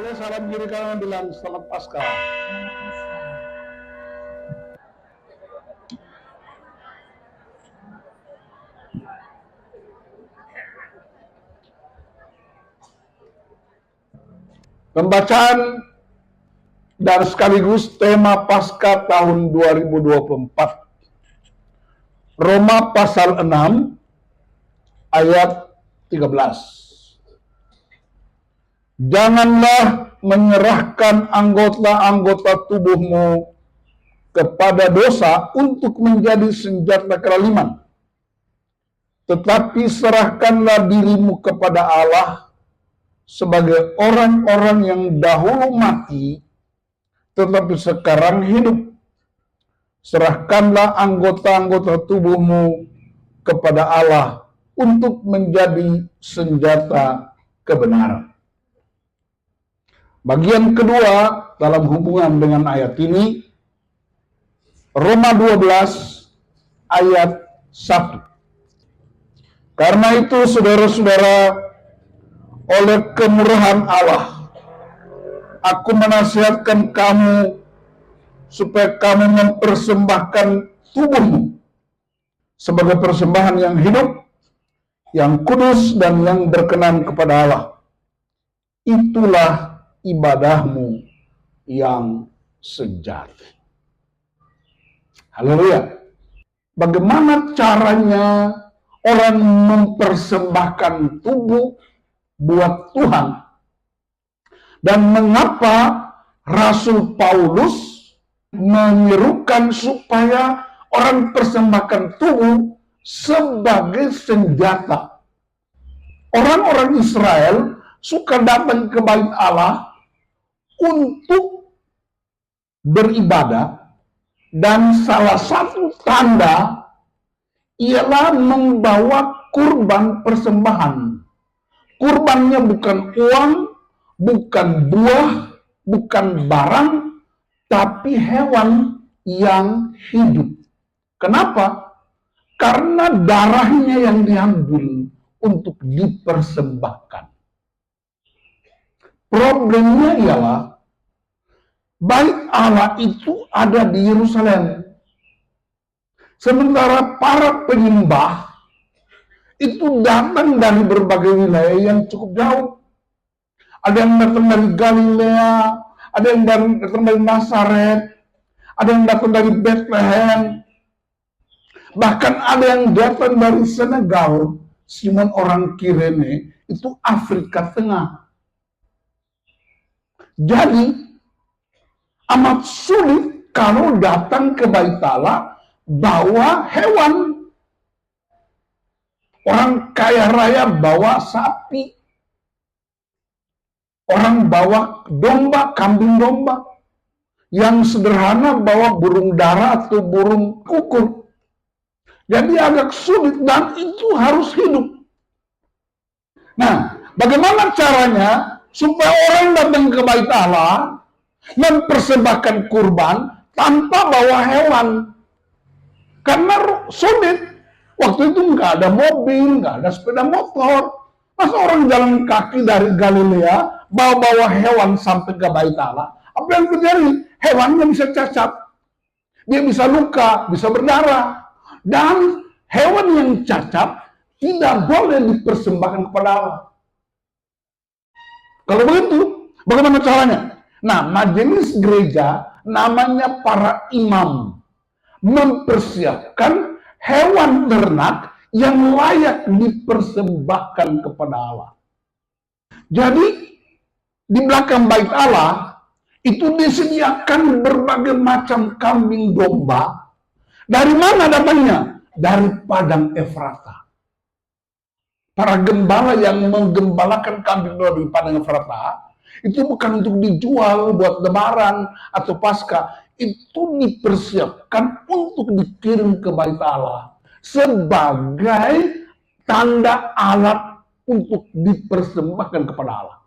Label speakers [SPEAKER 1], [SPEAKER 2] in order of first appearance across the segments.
[SPEAKER 1] Boleh salam kiri kanan bilang selamat Paskah. Pembacaan dan sekaligus tema Paskah tahun 2024. Roma pasal 6 ayat 13. Janganlah menyerahkan anggota-anggota tubuhmu kepada dosa untuk menjadi senjata kezaliman. Tetapi serahkanlah dirimu kepada Allah sebagai orang-orang yang dahulu mati, tetapi sekarang hidup. Serahkanlah anggota-anggota tubuhmu kepada Allah untuk menjadi senjata kebenaran. Bagian kedua dalam hubungan dengan ayat ini, Roma 12 ayat 1. Karena itu saudara-saudara, oleh kemurahan Allah, aku menasihatkan kamu supaya kamu mempersembahkan tubuhmu sebagai persembahan yang hidup, yang kudus, dan yang berkenan kepada Allah. Itulah ibadahmu yang sejati. Haleluya. Bagaimana caranya orang mempersembahkan tubuh buat Tuhan? Dan mengapa Rasul Paulus menyerukan supaya orang persembahkan tubuh sebagai senjata? Orang-orang Israel suka datang ke bait Allah untuk beribadah, dan salah satu tanda ialah membawa kurban persembahan. Kurbannya bukan uang, bukan buah, bukan barang, tapi hewan yang hidup. Kenapa? Karena darahnya yang diambil untuk dipersembahkan. Problemnya ialah bait Allah itu ada di Yerusalem. Sementara para penyembah itu datang dari berbagai wilayah yang cukup jauh. Ada yang datang dari Galilea, ada yang datang dari Nazaret, ada yang datang dari Bethlehem, bahkan ada yang datang dari Senegal. Simon orang Kirene itu Afrika Tengah. Jadi amat sulit kalau datang ke bait Allah bawa hewan. Orang kaya raya bawa sapi, orang bawa domba, kambing domba. Yang sederhana bawa burung dara atau burung kukur. Jadi agak sulit, dan itu harus hidup. Nah, bagaimana caranya supaya orang datang ke bait Allah mempersembahkan kurban tanpa bawa hewan? Karena sulit. Waktu itu nggak ada mobil, nggak ada sepeda motor. Masa orang jalan kaki dari Galilea bawa-bawa hewan sampai ke bait Allah? Apa yang terjadi? Hewannya bisa cacat, dia bisa luka, bisa berdarah. Dan hewan yang cacat tidak boleh dipersembahkan kepada Allah. Kalau begitu, bagaimana caranya? Nah, majelis gereja, namanya para imam, mempersiapkan hewan ternak yang layak dipersembahkan kepada Allah. Jadi, di belakang bait Allah, itu disediakan berbagai macam kambing domba. Dari mana datangnya? Dari padang Efrata. Para gembala yang menggembalakan kambing domba di padang Efrata, itu bukan untuk dijual buat lebaran atau Paskah. Itu dipersiapkan untuk dikirim ke bait Allah sebagai tanda alat untuk dipersembahkan kepada Allah.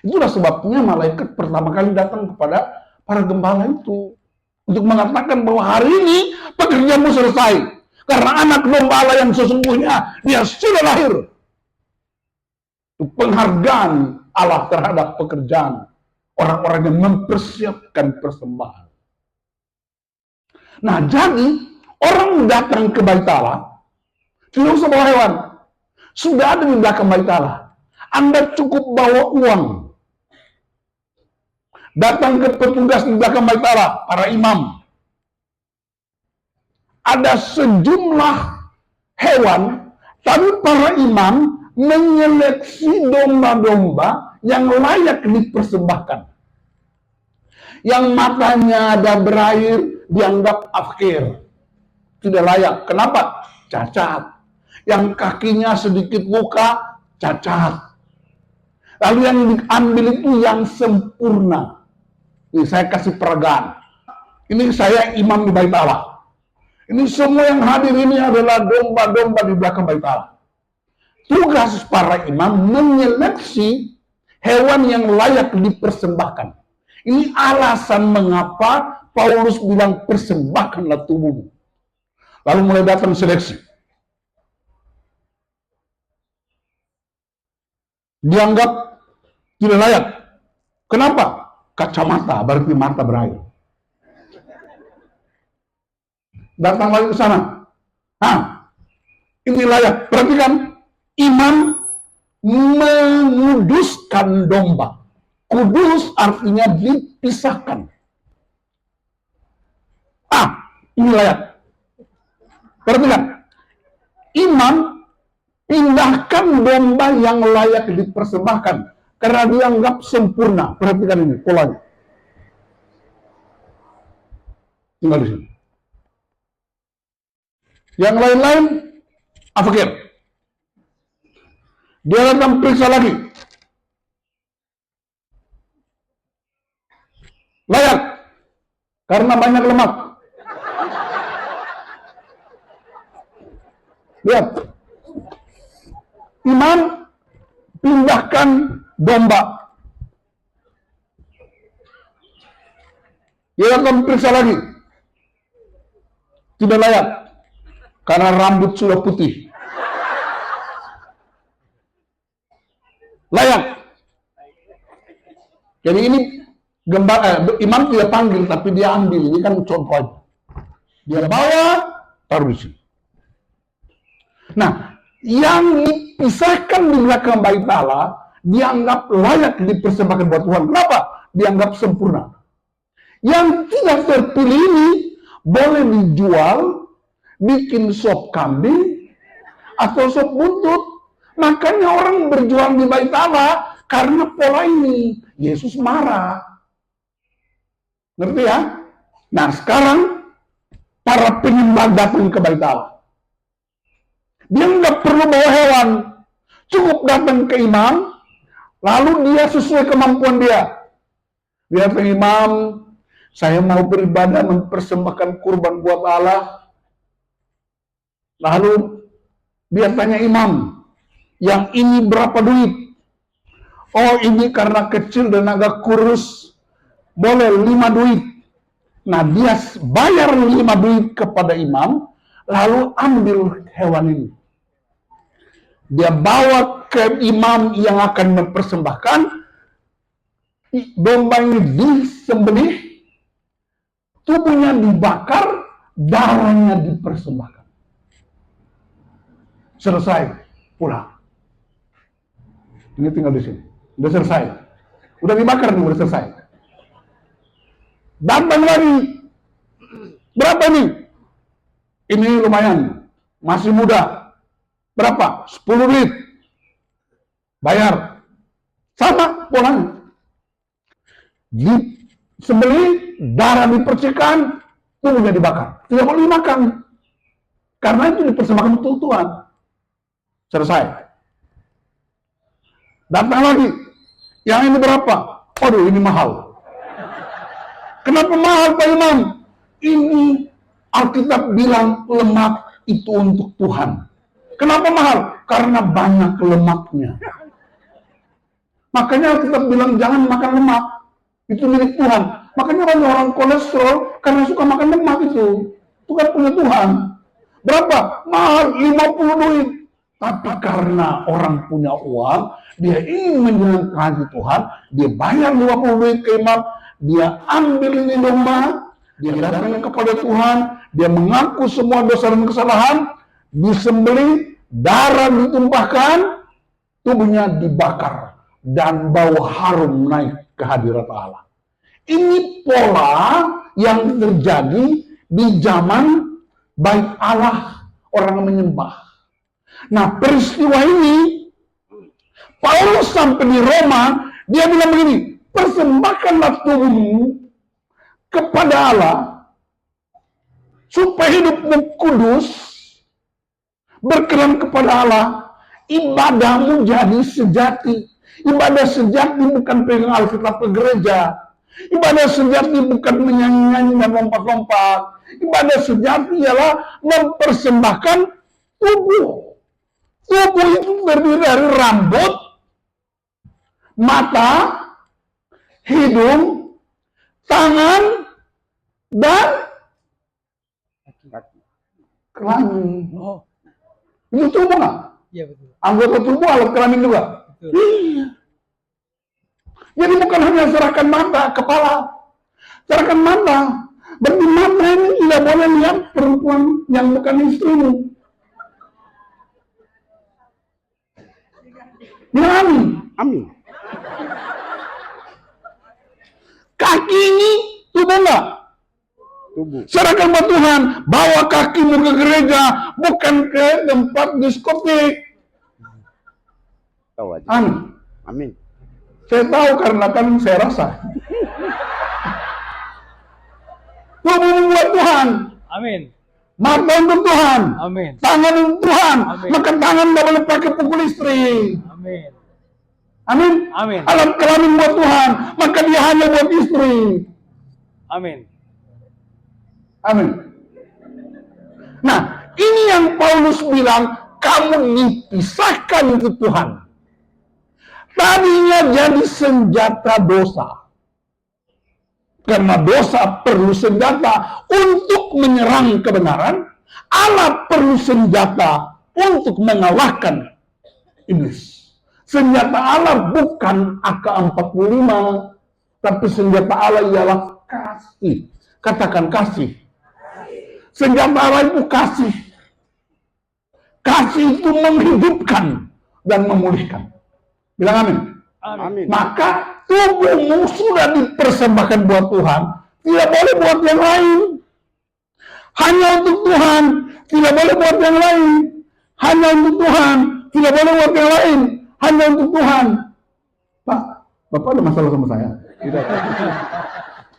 [SPEAKER 1] Itulah sebabnya malaikat pertama kali datang kepada para gembala itu untuk mengatakan bahwa hari ini pekerjaanmu selesai, karena anak gembala yang sesungguhnya dia sudah lahir. Itu penghargaan Allah terhadap pekerjaan orang-orang yang mempersiapkan persembahan. Nah, jadi orang datang ke Bait Allah, tidak usah bawa hewan. Sudah ada di belakang Bait Allah. Anda cukup bawa uang. Datang ke petugas di belakang Bait Allah, para imam. Ada sejumlah hewan, tapi para imam menyeleksi domba-domba yang layak dipersembahkan. Yang matanya ada berair dianggap afkir, tidak layak. Kenapa? Cacat. Yang kakinya sedikit luka, cacat. Lalu yang diambil itu yang sempurna. Ini saya kasih peragaan. Ini saya imam di Bait Allah. Ini semua yang hadir ini adalah domba-domba di belakang Bait Allah. Tugas para imam menyeleksi hewan yang layak dipersembahkan. Ini alasan mengapa Paulus bilang persembahkanlah tubuhmu. Lalu mulai datang seleksi. Dianggap tidak layak. Kenapa? Kacamata, berarti mata berair. Datang lagi ke sana. Nah, ini layak. Perhatikan, imam menguduskan domba. Kudus artinya dipisahkan. Ini layak. Perhatikan, imam pindahkan domba yang layak dipersembahkan karena dianggap sempurna. Perhatikan ini polanya. Tinggal di sini. Yang lain-lain afkir. Dia datang periksa lagi. Layak. Karena banyak lemak. Lihat. Imam pindahkan domba. Dia akan periksa lagi. Tidak layak. Karena rambut sudah putih. Layak. Jadi ini imam tidak panggil, tapi dia ambil. Ini kan contoh. Dia bawa, taruh di sini. Nah, yang dipisahkan di belakang Bait Allah dianggap layak dipersembahkan buat Tuhan. Kenapa? Dianggap sempurna. Yang tidak terpilih ini boleh dijual, bikin sop kambing atau sop buntut. Makanya orang berjual di Bait Allah karena pola ini. Yesus marah. Ngerti ya? Nah, sekarang para penyembah datang ke Bait Allah. Dia nggak perlu bawa hewan. Cukup datang ke imam, lalu dia sesuai kemampuan dia. Dia ke imam, saya mau beribadah mempersembahkan kurban buat Allah. Lalu dia tanya imam, yang ini berapa duit? Oh, ini karena kecil dan agak kurus, boleh 5 duit. Nah, dia bayar 5 duit kepada imam, lalu ambil hewan ini. Dia bawa ke imam yang akan mempersembahkan, domba ini disembelih, tubuhnya dibakar, darahnya dipersembahkan. Selesai, pulang. Ini tinggal di sini. Udah selesai. Udah dibakar nih, udah selesai. Datang lagi. Berapa nih? Ini lumayan. Masih muda. Berapa? 10 duit. Bayar. Sama polanya. Disembelih, darah dipercikan, tubuhnya dibakar. Tidak boleh dimakan. Karena itu dipersembahkan untuk Tuhan. Selesai. Datang lagi. Yang ini berapa? Aduh, ini mahal. Kenapa mahal, Pak Imam? Ini Alkitab bilang lemak itu untuk Tuhan. Kenapa mahal? Karena banyak lemaknya. Makanya Alkitab bilang jangan makan lemak. Itu milik Tuhan. Makanya banyak orang kolesterol karena suka makan lemak itu. Itu kan punya Tuhan. Berapa? Mahal, 50 duit. Tapi karena orang punya uang, dia ingin menjalankan hati Tuhan, dia bayar 50 duit ke imam, dia ambil ini domba, dia datang kepada Tuhan, dia mengaku semua dosa dan kesalahan, disembelih, darah ditumpahkan, tubuhnya dibakar, dan bau harum naik ke hadirat Allah. Ini pola yang terjadi di zaman bait Allah, orang menyembah. Nah, peristiwa ini, Paulus sampai di Roma, dia bilang begini, persembahkanlah tubuhmu kepada Allah, supaya hidupmu kudus, berkenan kepada Allah, ibadahmu jadi sejati. Ibadah sejati bukan pegang Alkitab ke gereja. Ibadah sejati bukan menyanyi-nyanyi dan lompat-lompat. Ibadah sejati ialah mempersembahkan tubuh. Tubuh itu terdiri dari rambut, mata, hidung, tangan, dan kelamin.
[SPEAKER 2] Oh,
[SPEAKER 1] Itu tubuh nggak?
[SPEAKER 2] iya betul.
[SPEAKER 1] Anggota tubuh alat kelamin juga?
[SPEAKER 2] Betul.
[SPEAKER 1] Iya. Jadi bukan hanya serahkan mata, kepala. Serahkan mata. Berarti mata ini tidak boleh lihat perempuan yang bukan istrimu. Bilang amin.
[SPEAKER 3] Amin.
[SPEAKER 1] Kaki ini tubuh nggak?
[SPEAKER 3] Tubuh.
[SPEAKER 1] Serahkan buat Tuhan. Bawa kakimu ke gereja, bukan ke tempat diskotik.
[SPEAKER 3] Tahu aja.
[SPEAKER 1] Amin.
[SPEAKER 3] Amin.
[SPEAKER 1] Saya tahu karena kan saya rasa. Tubuh buat Tuhan.
[SPEAKER 2] Amin.
[SPEAKER 1] Mata untuk Tuhan.
[SPEAKER 2] Amin.
[SPEAKER 1] Tangan untuk Tuhan.
[SPEAKER 2] Amin.
[SPEAKER 1] Maka tangan nggak boleh pakai pukul istri.
[SPEAKER 2] Amin.
[SPEAKER 1] Amin.
[SPEAKER 2] Amin.
[SPEAKER 1] Alat kelamin buat Tuhan. Maka dia hanya buat istri.
[SPEAKER 2] Amin.
[SPEAKER 1] Amin. Nah, ini yang Paulus bilang, kamu dipisahkan itu Tuhan. Tadinya jadi senjata dosa. Karena dosa perlu senjata untuk menyerang kebenaran, Allah perlu senjata untuk mengalahkan iblis. Senjata Allah bukan AK-45, tapi senjata Allah ialah kasih. Katakan kasih. Senjata Allah itu kasih. Kasih itu menghidupkan dan memulihkan. Bilang amin.
[SPEAKER 3] Amin.
[SPEAKER 1] Maka tubuhmu sudah dipersembahkan buat Tuhan, tidak boleh buat yang lain. Hanya untuk Tuhan, tidak boleh buat yang lain. Hanya untuk Tuhan, tidak boleh buat yang lain. Hanya untuk Tuhan. Pak, Bapak ada masalah sama saya? Tidak.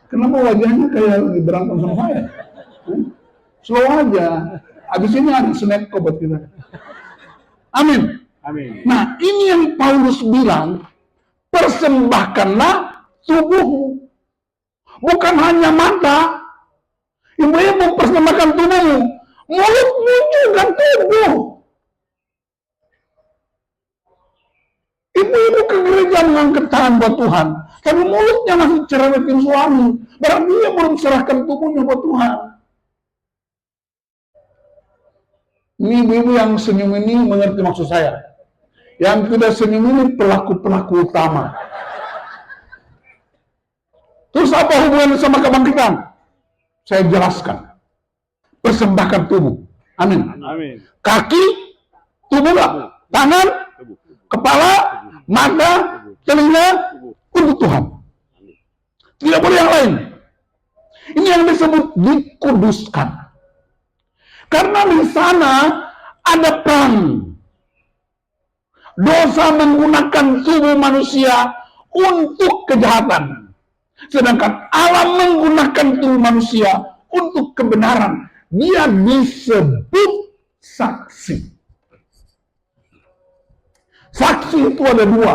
[SPEAKER 1] Kenapa wajahnya kayak lagi berantem sama saya? Slow aja. Abis ini ada snack kok buat kita. Amin.
[SPEAKER 3] Amin.
[SPEAKER 1] Nah, ini yang Paulus bilang, persembahkanlah tubuhmu. Bukan hanya mata. Ibu-ibu persembahkan tubuhmu. Mulutmu juga tubuh. Ibu-ibu ke gereja mengangkat tangan buat Tuhan. Tapi mulutnya masih cerewetin suami. Berarti dia belum serahkan tubuhnya buat Tuhan. Ini ibu-ibu yang senyum ini mengerti maksud saya. Yang tidak senyum ini pelaku-pelaku utama. Terus apa hubungannya sama kebangkitan? Saya jelaskan. Persembahkan tubuh. Amin.
[SPEAKER 3] Amin.
[SPEAKER 1] Kaki, tubuh nggak? Tangan,
[SPEAKER 3] Tubuh.
[SPEAKER 1] kepala, mata, telinga, untuk Tuhan. Tidak boleh yang lain. Ini yang disebut dikuduskan. Karena di sana ada perang. Dosa menggunakan tubuh manusia untuk kejahatan. Sedangkan Allah menggunakan tubuh manusia untuk kebenaran. Dia disebut saksi. Saksi itu ada dua.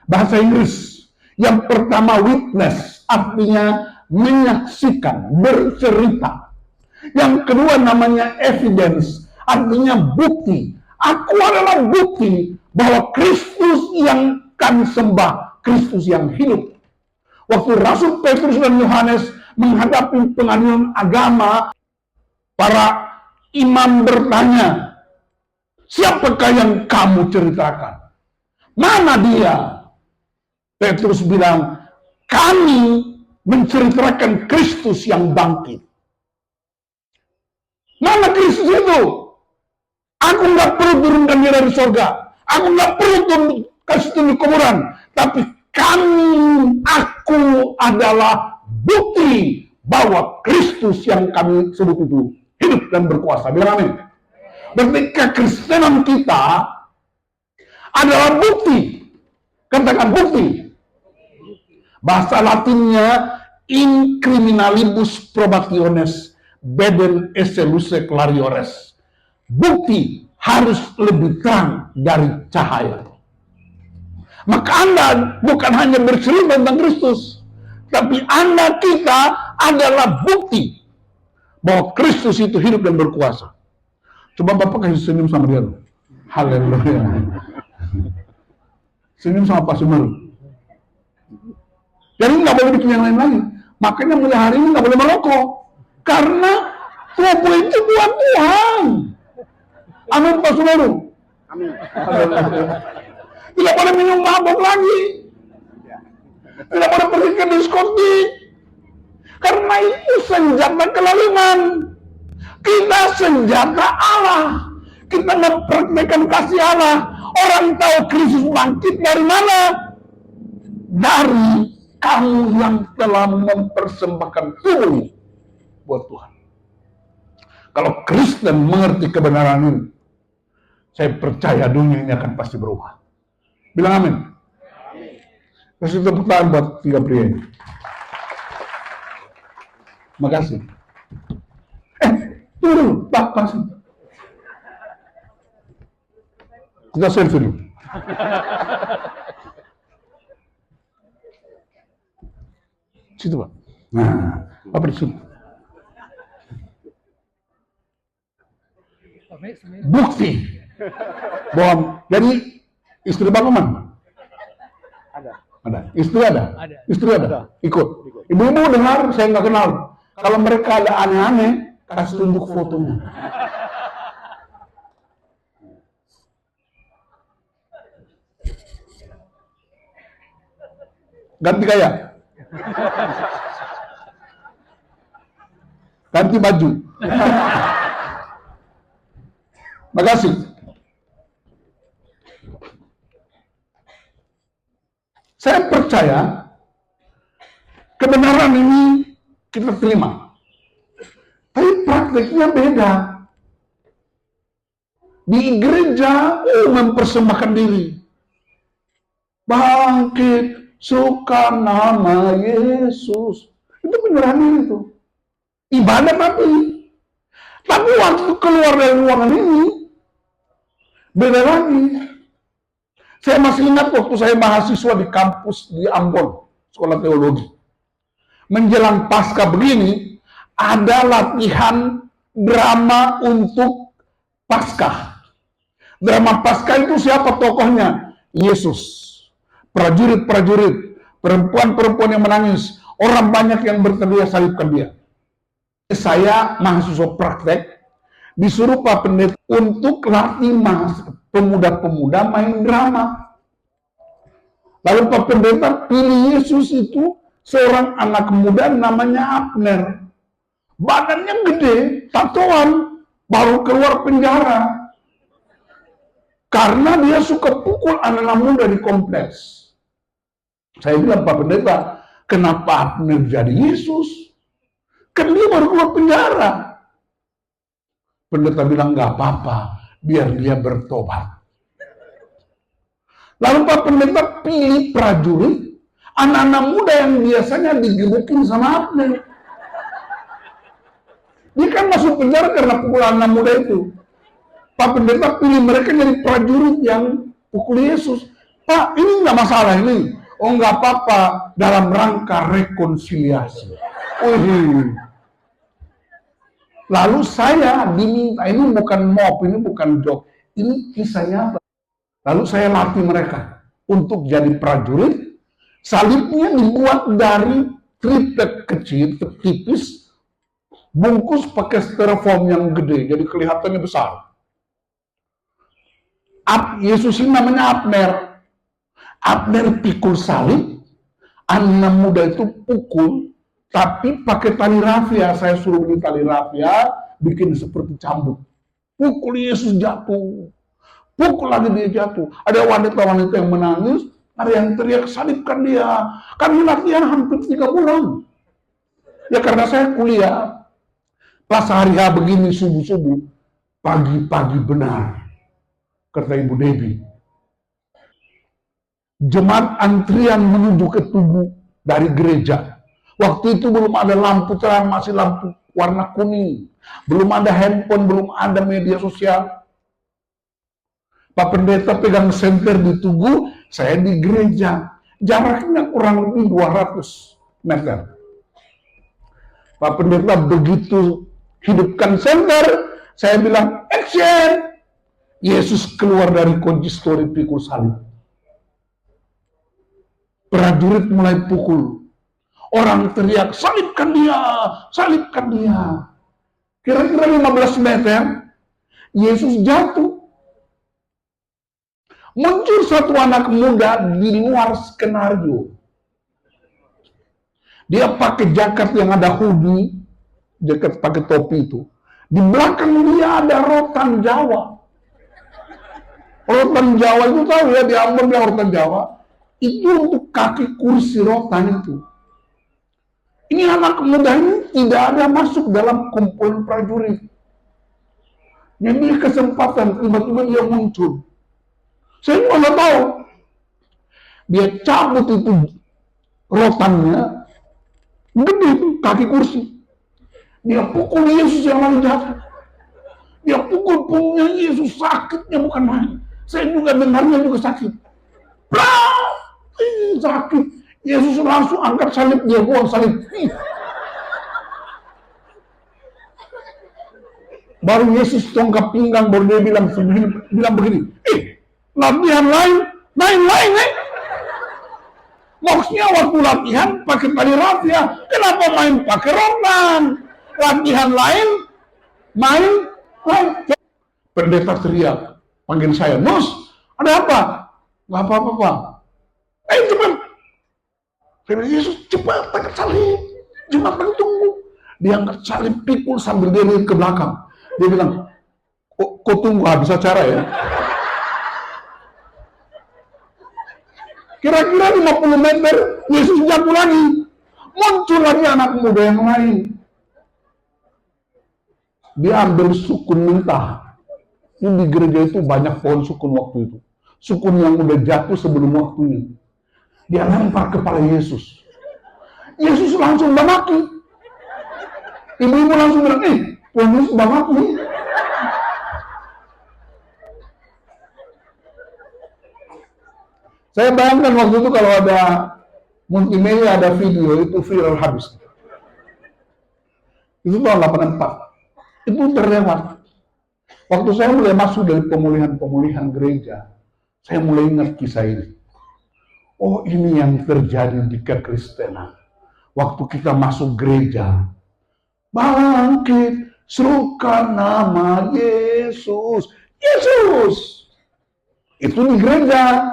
[SPEAKER 1] Bahasa Inggris. Yang pertama witness. Artinya menyaksikan, bercerita. Yang kedua namanya evidence. Artinya bukti. Aku adalah bukti bahwa Kristus yang kami sembah, Kristus yang hidup. Waktu Rasul Petrus dan Yohanes menghadapi pengadilan agama, para imam bertanya, Siapakah yang kamu ceritakan? Mana dia? Petrus bilang, kami menceritakan Kristus yang bangkit. Mana Kristus itu? Aku nggak perlu turunkan dia dari surga. Aku nggak perlu kasih tunjuk kuburan. Tapi aku adalah bukti bahwa Kristus yang kami sebut itu hidup dan berkuasa. Bilang amin. Berarti kekristenan kita adalah bukti. Katakan bukti. Bahasa Latinnya in criminalibus probationes beden esse luce clariores. Bukti harus lebih terang dari cahaya. Maka Anda bukan hanya bercerita tentang Kristus, tapi kita adalah bukti bahwa Kristus itu hidup dan berkuasa. Coba Bapak kasih senyum sama dia. Haleluya. Senyum sama Pak Sumeru. Jadi nggak boleh bikin yang lain lagi. Makanya mulai hari ini nggak boleh merokok. Karena rokok itu buat Tuhan. Amin Pak Sumeru.
[SPEAKER 3] Amin.
[SPEAKER 1] Tidak boleh minum mabuk lagi. Tidak boleh pergi ke diskotik. Karena itu senjata kelaliman. Kita senjata Allah. Kita mempraktikkan kasih Allah. Orang tahu Kristus bangkit dari mana? Dari kamu yang telah mempersembahkan tubuh buat Tuhan. Kalau Kristen mengerti kebenaran ini, saya percaya dunia ini akan pasti berubah. Bilang amin. Kasih tepuk tangan buat tiga pria ini. Makasih. Tunggu dulu, Pak, kasih. Kita selfie dulu. Situ, Pak. Nah, apa di situ? Bukti. Bohong. Jadi istri Bapak mana? Ada. Istri ada?
[SPEAKER 2] Ada.
[SPEAKER 1] Istri ada? Ikut. Ibu-ibu dengar, saya nggak kenal. Kalau mereka ada aneh-aneh, kasih tunjuk fotonya. Ganti gaya. Ganti baju. Makasih. Saya percaya kebenaran ini kita terima. Tapi praktiknya beda. Di gereja, mempersembahkan diri. Bangkit, suka nama Yesus. Itu beneran itu. Ibadah tapi waktu keluar dari ruangan ini, beda lagi. Saya masih ingat waktu saya mahasiswa di kampus di Ambon, sekolah teologi. Menjelang pasca begini, ada latihan drama untuk Paskah. Drama Paskah itu siapa tokohnya? Yesus. Prajurit-prajurit, perempuan-perempuan yang menangis, orang banyak yang berteriak salibkan dia. Saya mahasiswa praktek, disuruh Pak Pendeta untuk latih pemuda-pemuda main drama. Lalu Pak Pendeta pilih Yesus itu seorang anak muda namanya Abner. Badannya gede, tatoan, baru keluar penjara. Karena dia suka pukul anak-anak muda di kompleks. Saya bilang, Pak Pendeta, kenapa Abner jadi Yesus? Kan dia baru keluar penjara. Pendeta bilang, nggak apa-apa, biar dia bertobat. Lalu Pak Pendeta pilih prajurit, anak-anak muda yang biasanya digebukin sama Abner. Dia kan masuk penjara karena pukul anak muda itu. Pak Pendeta pilih mereka jadi prajurit yang pukul Yesus. Pak, ini nggak masalah ini. Oh, nggak apa-apa, dalam rangka rekonsiliasi. Lalu saya diminta, ini bukan mop, ini bukan joke, ini kisah nyata. Lalu saya latih mereka untuk jadi prajurit. Salibnya dibuat dari triptek kecil, tipis, bungkus pakai styrofoam yang gede, jadi kelihatannya besar. Yesus ini namanya Abner. Abner pikul salib, anak muda itu pukul, tapi pakai tali rafia. Saya suruh beli tali rafia, bikin seperti cambuk. Pukul Yesus jatuh. Pukul lagi dia jatuh. Ada wanita-wanita yang menangis, ada yang teriak, salibkan dia. Kami latihan hampir 3 bulan. Ya karena saya kuliah, pas hari H begini subuh-subuh, pagi-pagi benar, kata Ibu Debbie. Jemaat antrian menuju ke Tugu dari gereja. Waktu itu belum ada lampu terang, masih lampu warna kuning. Belum ada handphone, belum ada media sosial. Pak Pendeta pegang senter di Tugu, saya di gereja. Jaraknya kurang lebih 200 meter. Pak Pendeta begitu hidupkan senter, saya bilang, action! Yesus keluar dari konsistori pikul salib. Prajurit mulai pukul. Orang teriak, salibkan dia, salibkan dia. Kira-kira 15 meter, Yesus jatuh. Muncul satu anak muda di luar skenario. Dia pakai jaket yang ada hoodie, jaket pakai topi itu. Di belakang dia ada rotan Jawa. Rotan Jawa itu tahu ya, di Ambon dia rotan Jawa. Itu untuk kaki kursi rotan itu. Ini anak muda ini tidak ada masuk dalam kumpulan prajurit. Jadi kesempatan tiba-tiba dia muncul. Saya juga nggak tahu. Dia cabut itu rotannya, gede itu kaki kursi. Dia pukul Yesus yang lalu jatuh. Dia pukul punggungnya Yesus, sakitnya bukan main. Saya juga dengarnya juga sakit. Sakit. Yesus langsung angkat salib, dia buang salib. Baru Yesus tongkat pinggang, baru dia bilang begini, latihan lain. Maksudnya waktu latihan pakai tali rafia, kenapa main pakai rotan? Latihan lain, main lain. Pendeta teriak, panggil saya, Mus, ada apa? Gak apa-apa, Pak. Cepat. Karena Yesus cepat angkat salib. Jemaat tunggu. Dia angkat salib, pikul sambil dia lihat ke belakang. Dia bilang, kok tunggu habis acara ya? Kira-kira 50 meter, Yesus jatuh lagi. Muncul lagi anak muda yang lain. Dia ambil sukun mentah. Ini di gereja itu banyak pohon sukun waktu itu. Sukun yang udah jatuh sebelum waktunya. Dia lempar kepala Yesus. Yesus langsung bangaki. Ibu-ibu langsung bilang, Tuhan Yesus bangaki. Saya bayangkan waktu itu kalau ada multimedia, ada video, itu viral habis. Itu tahun 84. Itu terlewat. Waktu saya mulai masuk dari pemulihan gereja, saya mulai ingat kisah ini. Oh, ini yang terjadi di kekristenan. Waktu kita masuk gereja, bangkit, serukan nama Yesus. Yesus! Itu di gereja.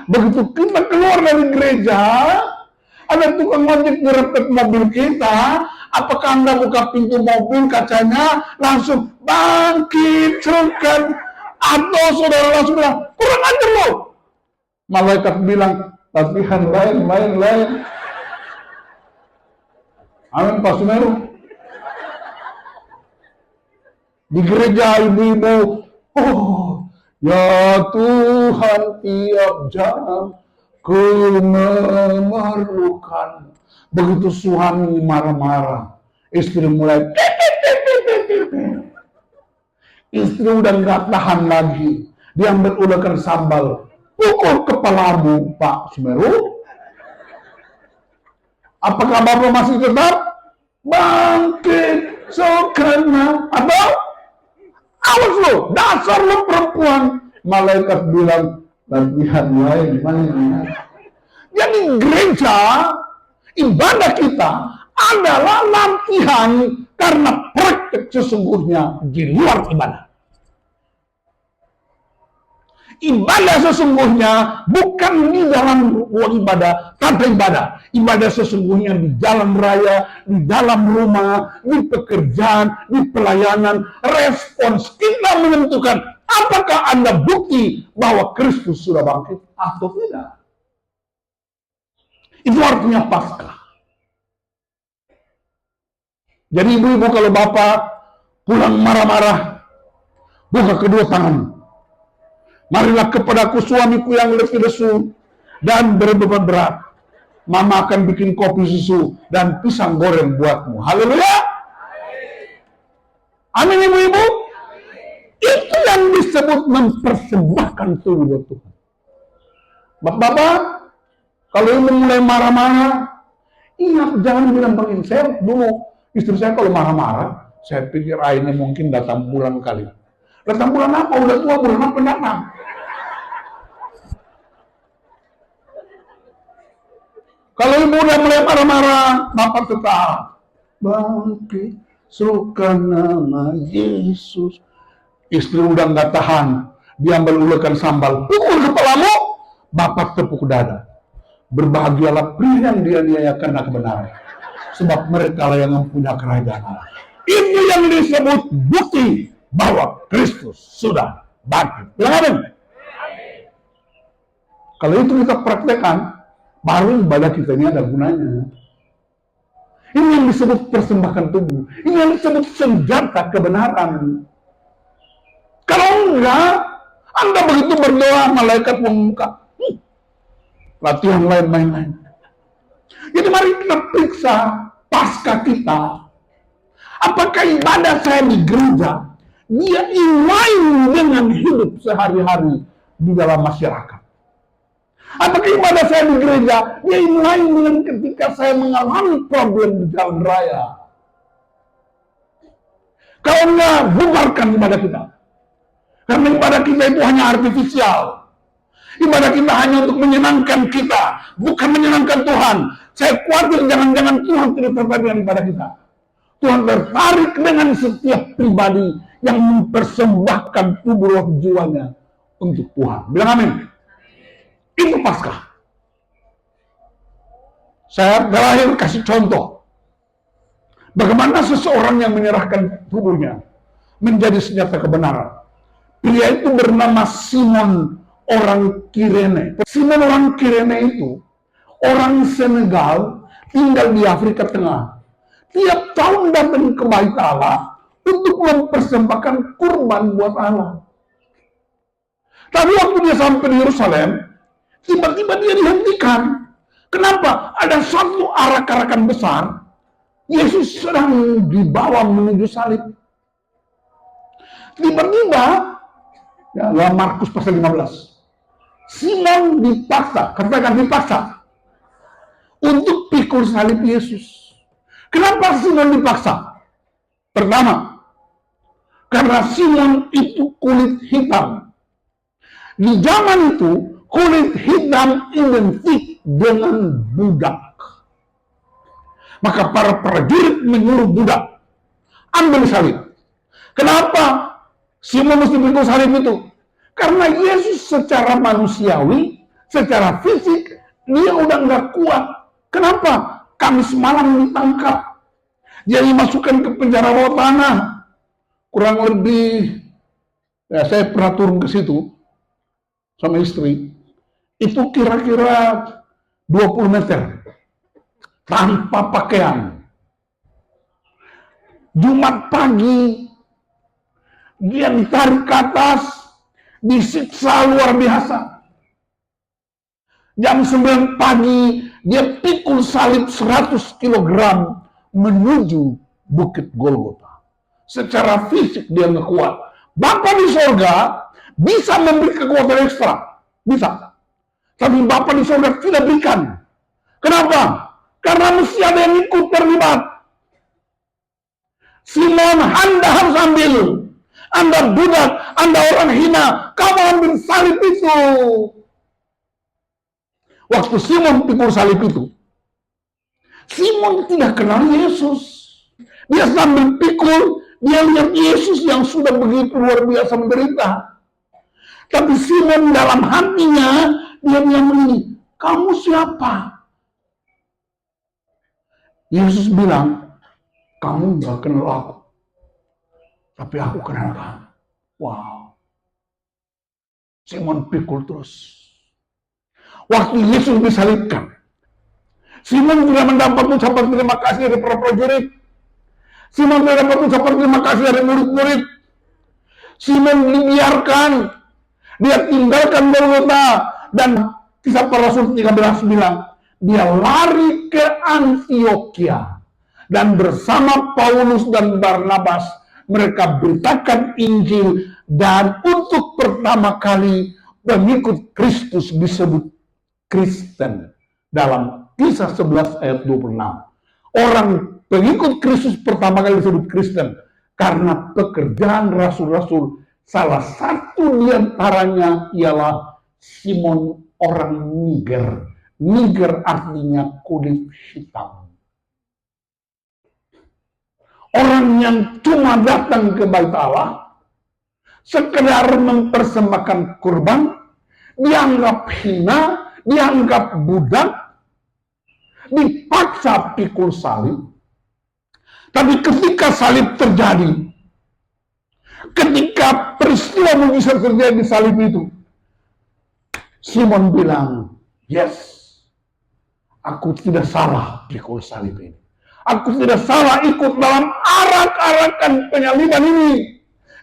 [SPEAKER 1] Begitu kita keluar dari gereja, ada tukang ojek ngerepet mobil kita, apakah Anda buka pintu mobil kacanya, langsung bangkit, serukan, atau saudara langsung bilang, kurang ajar loh. Malaikat bilang, latihan lain. Amin, Pak Sumeru. Di gereja ibu-ibu, ya Tuhan, tiap jam ku memerlukan. Begitu suami marah-marah, istri mulai istri udah nggak tahan lagi, diambil ulakan sambal, pukul kepalamu, Pak Sumeru. Apakah Bapak masih tetap bangkit sekarang atau awas lo, dasar lo perempuan? Malaikat bilang, latihan lain mana? Jadi gereja, ibadah kita adalah latihan karena praktek sesungguhnya di luar ibadah. Ibadah sesungguhnya bukan di dalam ruang ibadah, tempat ibadah. Ibadah sesungguhnya di jalan raya, di dalam rumah, di pekerjaan, di pelayanan. Respons kita menentukan apakah Anda bukti bahwa Kristus sudah bangkit atau tidak. Itu artinya Paskah. Jadi ibu-ibu, kalau bapak pulang marah-marah, buka kedua tangan. Marilah kepadaku suamiku yang letih lesu dan berbeban berat. Mama akan bikin kopi susu dan pisang goreng buatmu. Haleluya. Amin ibu-ibu. Itu yang disebut mempersembahkan tubuh buat Tuhan. Bapak-bapak, kalau ibu mulai marah-marah, ingat jangan bilang-bilangin. Saya dulu, istri saya kalau marah-marah, saya pikir ini mungkin datang bulan kali. Datang bulan apa? Udah tua, bulan apa datang? Kalau ibu udah mulai marah-marah, bapak tetap bangkit, serukan nama Yesus. Istri udah nggak tahan, diambil ulekan sambal, pukul kepalamu, bapak tepuk dada. Berbahagialah pria yang dianiaya karena kebenaran, sebab mereka lah yang mempunyai kerajaan Allah. Itu yang disebut bukti bahwa Kristus sudah bangkit. Bilang amin. Kalau itu kita praktekkan, baru ibadah kita ini ada gunanya. Ini yang disebut persembahkan tubuh. Ini yang disebut senjata kebenaran. Kalau enggak, Anda begitu berdoa, malaikat membuka. Latihan lain, main-main. Jadi mari kita periksa pasca kita. Apakah ibadah saya di gereja, dia inline dengan hidup sehari-hari di dalam masyarakat? Apakah ibadah saya di gereja, dia inline dengan ketika saya mengalami problem di jalan raya? Kalau enggak, bubarkan ibadah kita. Karena ibadah kita itu hanya artifisial. Ibadah kita hanya untuk menyenangkan kita, bukan menyenangkan Tuhan. Saya khawatir jangan-jangan Tuhan tidak tertarik dengan ibadah kita. Tuhan tertarik dengan setiap pribadi yang mempersembahkan tubuh roh jiwanya untuk Tuhan. Bilang amin. Itu Paskah. Saya terakhir kasih contoh. Bagaimana seseorang yang menyerahkan tubuhnya menjadi senjata kebenaran. Pria itu bernama Simon orang Kirene. Simon orang Kirene itu orang Senegal, tinggal di Afrika Tengah. Tiap tahun datang ke Bait Allah untuk mempersembahkan kurban buat Allah. Tapi waktu dia sampai di Yerusalem, tiba-tiba dia dihentikan. Kenapa? Ada satu arak-arakan besar. Yesus sedang dibawa menuju salib. Tiba-tiba, ya, dalam Markus pasal 15, Simon dipaksa, katakan dipaksa, untuk pikul salib Yesus. Kenapa Simon dipaksa? Pertama, karena Simon itu kulit hitam. Di zaman itu, kulit hitam identik dengan budak. Maka para prajurit menyuruh budak, ambil salib. Kenapa Simon mesti pikul salib itu? Karena Yesus secara manusiawi, secara fisik, dia udah nggak kuat. Kenapa? Kamis malam ditangkap. Dia dimasukkan ke penjara bawah tanah. Kurang lebih, ya saya pernah turun ke situ sama istri. Itu kira-kira 20 meter. Tanpa pakaian. Jumat pagi, dia ditarik ke atas, disiksa luar biasa. Jam 9 pagi, dia pikul salib 100 kg menuju Bukit Golgota. Secara fisik dia nggak kuat. Bapa di sorga bisa memberi kekuatan ekstra. Bisa. Tapi Bapa di sorga tidak berikan. Kenapa? Karena mesti ada yang ikut terlibat. Simon, Anda harus ambil. Anda budak, Anda orang hina, kamu ambil salib itu. Waktu Simon pikul salib itu, Simon tidak kenal Yesus. Dia sambil pikul, dia lihat Yesus yang sudah begitu luar biasa menderita. Tapi Simon dalam hatinya, dia bilang begini, kamu siapa? Yesus bilang, kamu gak kenal aku, tapi aku kenal kamu. Wow. Simon pikul terus. Waktu Yesus disalibkan, Simon tidak mendapat ucapan terima kasih dari para prajurit. Simon tidak mendapat ucapan terima kasih dari murid-murid. Simon dibiarkan. Dia tinggalkan Golgota. Dan Kisah Para Rasul 13 bilang, dia lari ke Antioquia. Dan bersama Paulus dan Barnabas, mereka beritakan Injil. Dan untuk pertama kali, pengikut Kristus disebut Kristen. Dalam Kisah 11 ayat 26. Orang pengikut Kristus pertama kali disebut Kristen. Karena pekerjaan rasul-rasul, salah satu di antaranya ialah Simon orang Niger. Niger artinya kulit hitam. Orang yang cuma datang ke Bait Allah, sekedar mempersembahkan kurban, dianggap hina, dianggap budak, dipaksa pikul salib. Tapi ketika salib terjadi, ketika peristiwa mujizat terjadi di salib itu, Simon bilang, yes, aku tidak salah pikul salib ini. Aku tidak salah ikut dalam arak-arakan penyaliban ini.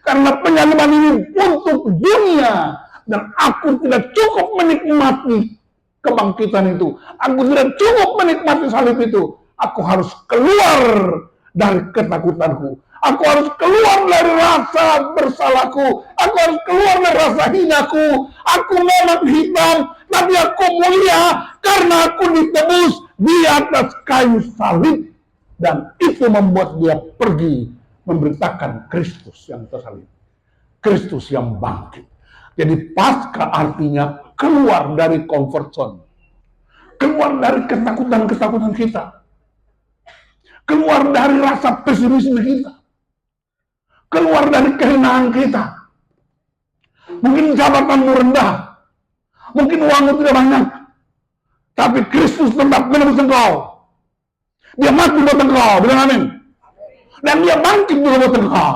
[SPEAKER 1] Karena penyaliban ini untuk dunia. Dan aku tidak cukup menikmati kebangkitan itu. Aku tidak cukup menikmati salib itu. Aku harus keluar dari ketakutanku. Aku harus keluar dari rasa bersalahku. Aku harus keluar dari rasa hinaku. Aku memang hitam, tapi aku mulia karena aku ditebus di atas kayu salib. Dan itu membuat dia pergi memberitakan Kristus yang tersalib. Kristus yang bangkit. Jadi Paskah artinya keluar dari comfort zone. Keluar dari ketakutan-ketakutan kita. Keluar dari rasa pesimisme kita. Keluar dari kehinaan kita. Mungkin jabatanmu rendah. Mungkin uangmu tidak banyak. Tapi Kristus tetap menebus engkau. Dia mati buat engkau. Bilang amin. Dan dia bangkit juga buat engkau.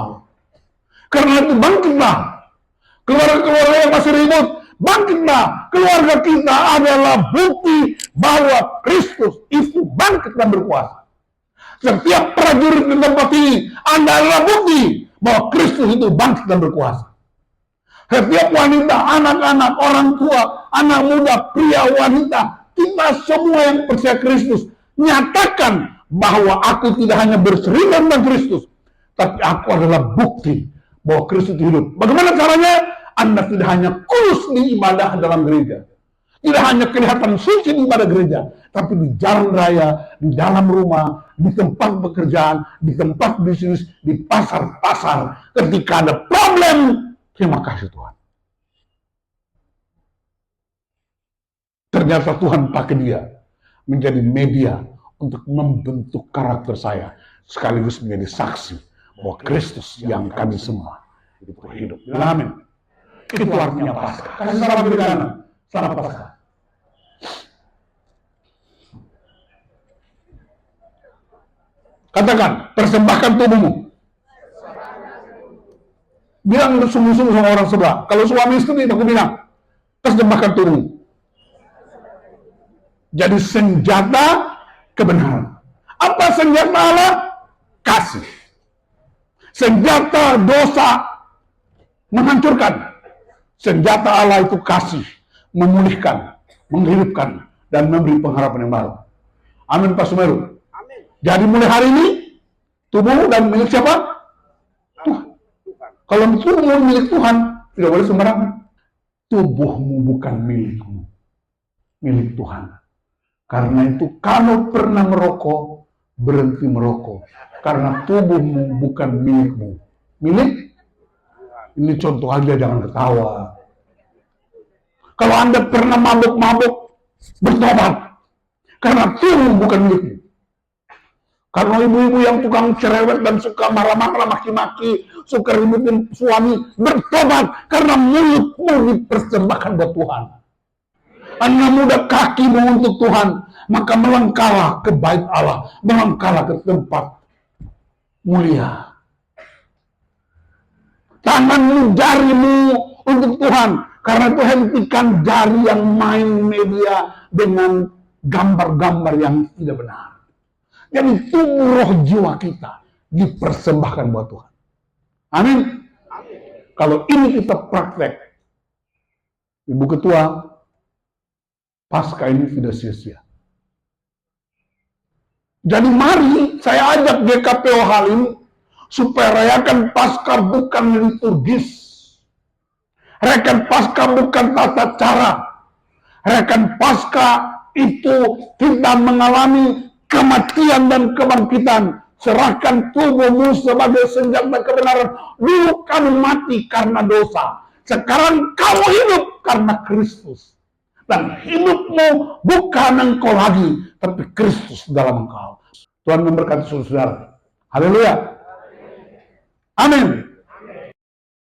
[SPEAKER 1] Karena itu bangkitlah. Keluarga-keluarga yang masih ribut, bangkitlah. Keluarga kita adalah bukti bahwa Kristus itu bangkit dan berkuasa. Setiap prajurit di tempat ini, Anda adalah bukti bahwa Kristus itu bangkit dan berkuasa. Setiap wanita, anak-anak, orang tua, anak muda, pria, wanita, kita semua yang percaya Kristus, nyatakan bahwa aku tidak hanya berserikat dengan Kristus, tapi aku adalah bukti bahwa Kristus hidup. Bagaimana caranya? Anda tidak hanya kudus di ibadah dalam gereja, tidak hanya kelihatan suci di ibadah gereja, tapi di jalan raya, di dalam rumah, di tempat pekerjaan, di tempat bisnis, di pasar-pasar. Ketika ada problem, terima kasih Tuhan. Ternyata Tuhan pakai dia menjadi media untuk membentuk karakter saya, sekaligus menjadi saksi bahwa Kristus yang kami semua itu hidup. Amin. Itu artinya Paskah. Kasih salam kiri kanan. Salam Paskah. Katakan, persembahkan tubuhmu. Bilang sungguh-sungguh sama orang sebelah. Kalau suami istri, aku bilang, persembahkan tubuhmu. Jadi senjata kebenaran. Apa senjata Allah? Kasih. Senjata dosa menghancurkan. Senjata Allah itu kasih, memulihkan, menghidupkan, dan memberi pengharapan yang baru. Amin Pak Sumeru.
[SPEAKER 3] Amin.
[SPEAKER 1] Jadi mulai hari ini, tubuh dan milik siapa? Tuhan. Kalau tubuhmu milik Tuhan, tidak boleh sembarangan. Tubuhmu bukan milikmu, milik Tuhan. Karena itu kalau pernah merokok, berhenti merokok. Karena tubuhmu bukan milikmu, milik. Ini contoh aja, jangan ketawa. Kalau Anda pernah mabuk-mabuk, bertobat. Karena tubuh bukan milikmu. Karena ibu-ibu yang tukang cerewet dan suka marah-marah, maki-maki, suka ributin suami, bertobat karena mulutmu dipersembahkan buat Tuhan. Anda muda kakimu untuk Tuhan, maka melangkahlah ke bait Allah, melangkahlah ke tempat mulia. Tanganmu, jarimu untuk Tuhan, karena itu hentikan jari yang main media dengan gambar-gambar yang tidak benar. Jadi tubuh roh jiwa kita dipersembahkan buat Tuhan. Amin. Kalau ini kita praktek, Ibu Ketua, Pasca ini tidak sia-sia. Jadi mari saya ajak GKPO Halim supaya rayakan Pasca bukan liturgis. Rayakan Pasca bukan tata cara. Rayakan Pasca itu kita mengalami kematian dan kebangkitan. Serahkan tubuhmu sebagai senjata kebenaran. Dulu kamu mati karena dosa. Sekarang kamu hidup karena Kristus. Dan hidupmu bukan engkau lagi, tapi Kristus dalam engkau. Tuhan memberkati saudara. Haleluya. Amin.